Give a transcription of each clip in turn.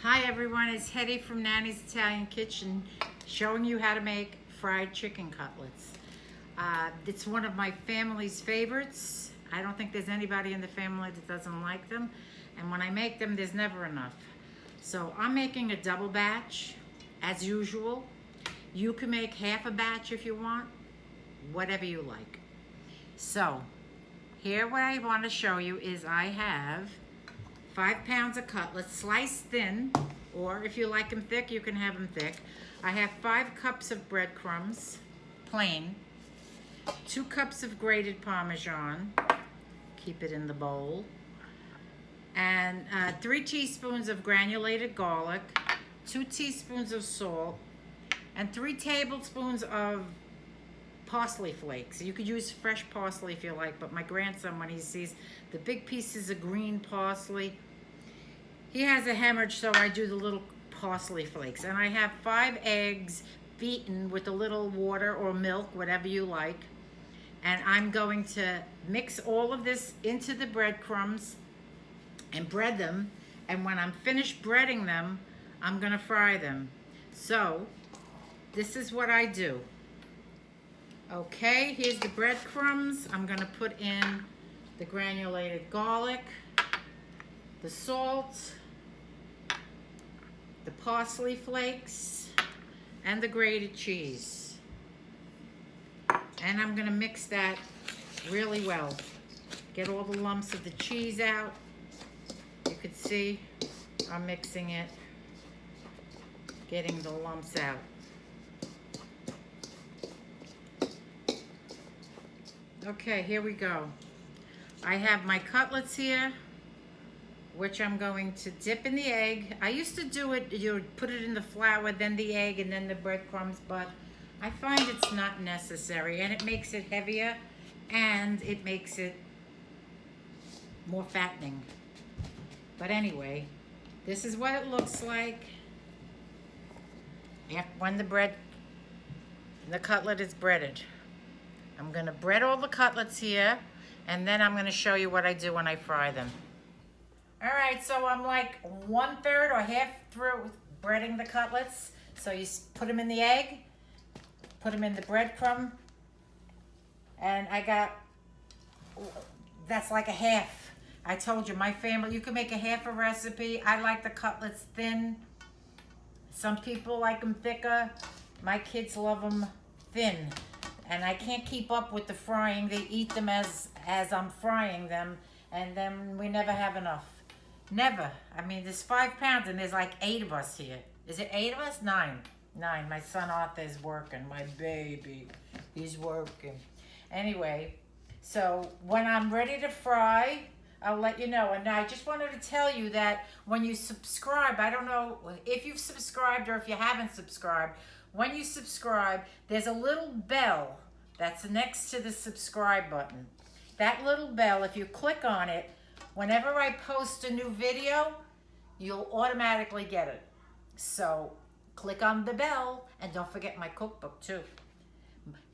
Hi everyone, it's Hedy from Nanny's Italian Kitchen showing you how to make fried chicken cutlets. It's one of my family's favorites. I don't think there's anybody in the family that doesn't like them. And when I make them, there's never enough. So I'm making a double batch, as usual. You can make half a batch if you want, whatever you like. So here what I want to show you is I have 5 pounds of cutlets, sliced thin, or if you like them thick, you can have them thick. I have 5 cups of breadcrumbs, plain, 2 cups of grated Parmesan, keep it in the bowl, and 3 teaspoons of granulated garlic, 2 teaspoons of salt, and 3 tablespoons of parsley flakes. You could use fresh parsley if you like, but my grandson, when he sees the big pieces of green parsley, he has a hemorrhage, so I do the little parsley flakes. And I have 5 eggs beaten with a little water or milk, whatever you like. And I'm going to mix all of this into the breadcrumbs and bread them. And when I'm finished breading them, I'm gonna fry them. So this is what I do. Okay, here's the breadcrumbs. I'm gonna put in the granulated garlic, the salt, the parsley flakes, and the grated cheese. And I'm gonna mix that really well. Get all the lumps of the cheese out. You could see I'm mixing it, getting the lumps out. Okay, here we go. I have my cutlets here, which I'm going to dip in the egg. I used to do it, you would put it in the flour, then the egg, and then the breadcrumbs, but I find it's not necessary, and it makes it heavier, and it makes it more fattening. But anyway, this is what it looks like when the cutlet is breaded. I'm gonna bread all the cutlets here, and then I'm gonna show you what I do when I fry them. All right, so I'm like 1/3 or half through breading the cutlets. So you put them in the egg, put them in the breadcrumb, and that's like a half. I told you, my family, you can make a half a recipe. I like the cutlets thin. Some people like them thicker. My kids love them thin. And I can't keep up with the frying. They eat them as I'm frying them, and then we never have enough. Never. I mean, there's 5 pounds, and there's like 8 of us here. Is it 8 of us? 9. 9. My son Arthur is working. My baby, he's working. Anyway, so when I'm ready to fry, I'll let you know. And I just wanted to tell you that when you subscribe, I don't know if you've subscribed or if you haven't subscribed, when you subscribe, there's a little bell that's next to the subscribe button. That little bell, if you click on it, whenever I post a new video, you'll automatically get it. So click on the bell, and don't forget my cookbook too.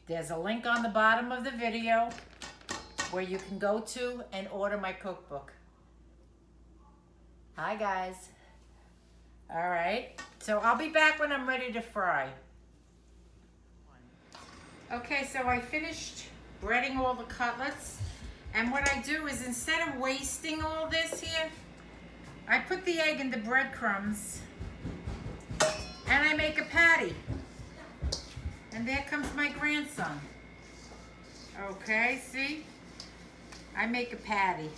There's a link on the bottom of the video where you can go to and order my cookbook. Hi guys. All right, so I'll be back when I'm ready to fry. Okay, so I finished breading all the cutlets, and what I do is, instead of wasting all this here, I put the egg in the breadcrumbs and I make a patty. And there comes my grandson. Okay, see? I make a patty.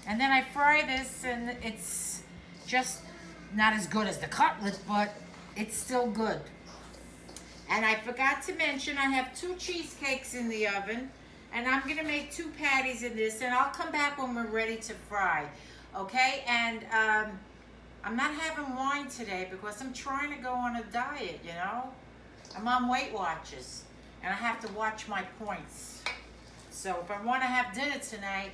And then I fry this, and it's just not as good as the cutlet, but it's still good. And I forgot to mention, I have 2 cheesecakes in the oven, and I'm gonna make 2 patties in this, and I'll come back when we're ready to fry, okay? And I'm not having wine today because I'm trying to go on a diet, you know? I'm on Weight Watchers, and I have to watch my points. So if I wanna have dinner tonight,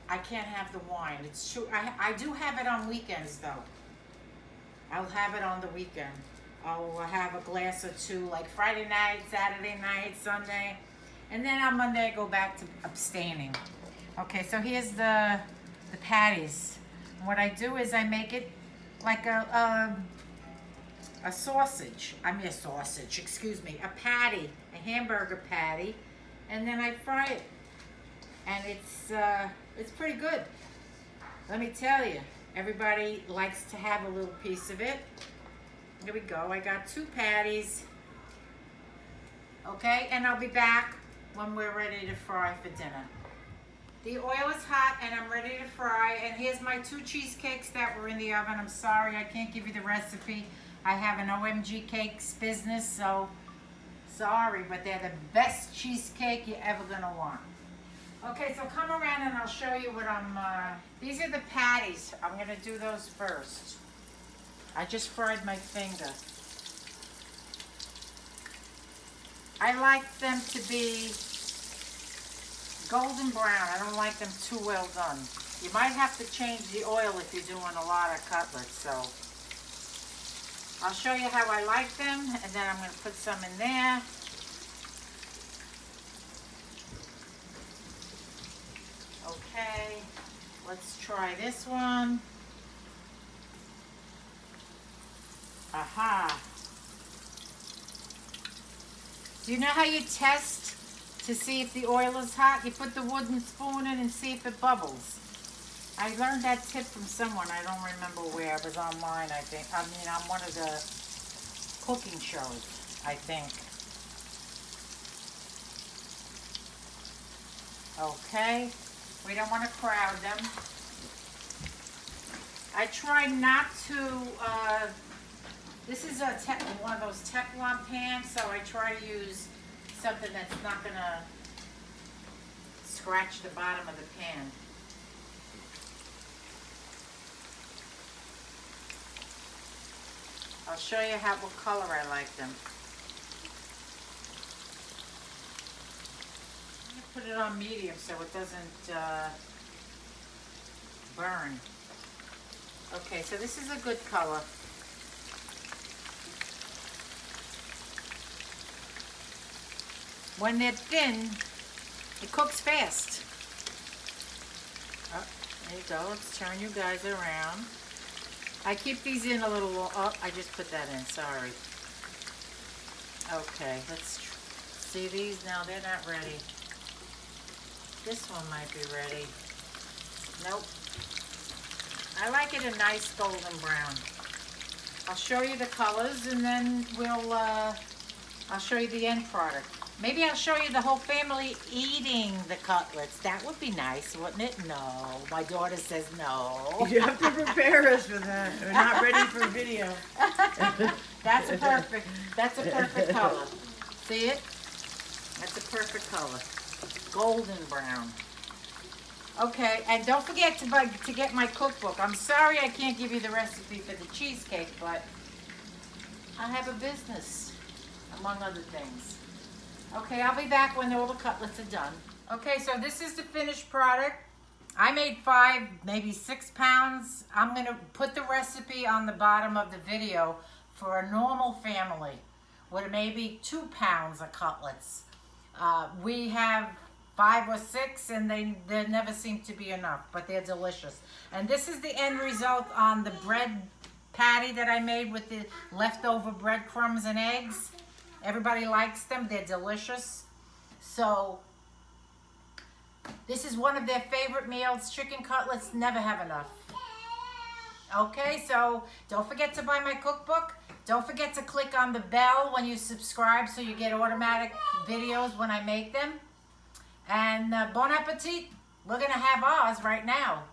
I can't have the wine. It's true. I do have it on weekends though. I'll have it on the weekend. I'll have a glass or 2, like Friday night, Saturday night, Sunday. And then on Monday I go back to abstaining. Okay, so here's the patties. What I do is I make it like a sausage. I mean a sausage, excuse me, a patty, a hamburger patty, and then I fry it. And it's pretty good. Let me tell you, everybody likes to have a little piece of it. Here we go. I got 2 patties. Okay, and I'll be back when we're ready to fry for dinner. The oil is hot and I'm ready to fry. And here's my 2 cheesecakes that were in the oven. I'm sorry I can't give you the recipe. I have an OMG Cakes business, so sorry, but they're the best cheesecake you're ever gonna want. Okay, so come around and I'll show you what these are the patties. I'm gonna do those first. I just fried my finger. I like them to be golden brown. I don't like them too well done. You might have to change the oil if you're doing a lot of cutlets, so I'll show you how I like them, and then I'm going to put some in there. Okay, let's try this one. Aha. Do you know how you test to see if the oil is hot? You put the wooden spoon in and see if it bubbles. I learned that tip from someone. I don't remember where. It was online, I think. I mean, on one of the cooking shows, I think. Okay. We don't want to crowd them. I try not to, this is one of those Teflon pans, so I try to use something that's not going to scratch the bottom of the pan. I'll show you what color I like them. I'm going to put it on medium so it doesn't burn. Okay, so this is a good color. When they're thin, it cooks fast. Oh, there you go. Let's turn you guys around. I keep these in a little, oh, I just put that in, sorry. Okay, let's see these now. They're not ready. This one might be ready. Nope. I like it a nice golden brown. I'll show you the colors and then I'll show you the end product. Maybe I'll show you the whole family eating the cutlets. That would be nice, wouldn't it? No. My daughter says no. You have to prepare us for that. We're not ready for video. That's a perfect color. See it? That's a perfect color. Golden brown. Okay, and don't forget to get my cookbook. I'm sorry I can't give you the recipe for the cheesecake, but I have a business, among other things. Okay, I'll be back when all the cutlets are done. Okay, so this is the finished product. I made 5, maybe 6 pounds. I'm gonna put the recipe on the bottom of the video for a normal family with maybe 2 pounds of cutlets. We have 5 or 6 and they never seem to be enough, but they're delicious. And this is the end result on the bread patty that I made with the leftover breadcrumbs and eggs. Everybody likes them. They're delicious. So this is one of their favorite meals. Chicken cutlets never have enough. Okay, so don't forget to buy my cookbook. Don't forget to click on the bell when you subscribe so you get automatic videos when I make them. And bon appetit. We're going to have ours right now.